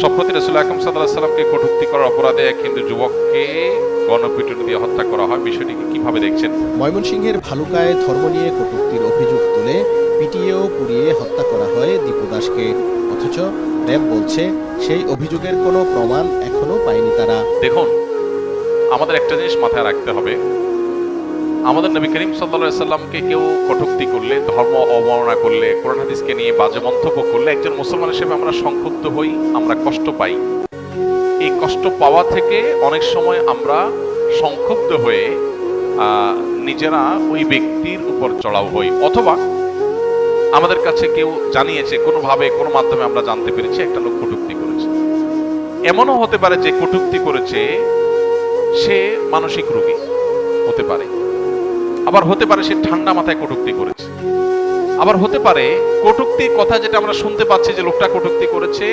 সম্প্রতি রাসূল আকরাম সাল্লাল্লাহু আলাইহি সাল্লামকে কটূক্তি করার অপরাধে এক হিন্দু যুবককে গণপিটুনি দিয়ে হত্যা করা হয়। বিষয়টিকে কিভাবে দেখছেন? ময়মনসিংহের ভালুকায় ধর্ম নিয়ে কটূক্তির অভিযোগ তুলে পিটিয়ে ও পুড়িয়ে হত্যা করা হয় দীপু দাসকে। অথচ র্যাব বলছে সেই অভিযোগের কোনো প্রমাণ এখনো পায়নি তারা। দেখুন, আমাদের একটা জিনিস মাথায় রাখতে হবে, আমাদের নবী করিম সাল্লাল্লাহু আলাইহি সাল্লামকে কেউ কটূক্তি করলে, ধর্ম অবমাননা করলে, কোরআন হাদিসকে নিয়ে বাজে মন্তব্য করলে একজন মুসলমান হিসেবে আমরা সংক্ষুব্ধ হই, আমরা কষ্ট পাই। এই কষ্ট পাওয়া থেকে অনেক সময় আমরা সংক্ষুব্ধ হয়ে নিজেরা ওই ব্যক্তির উপর চড়াও হই, অথবা আমাদের কাছে কেউ জানিয়েছে, কোনোভাবে কোনো মাধ্যমে আমরা জানতে পেরেছি একটা লোক কটূক্তি করেছে। এমনও হতে পারে যে কটূক্তি করেছে সে মানসিক রোগী হতে পারে, আবার হতে পারে সে ঠান্ডা মাথায় কটূক্তি করেছে, আবার হতে পারে কটূক্তির কথা যেটা আমরা শুনতে পাচ্ছি যে লোকটা কটূক্তি করেছে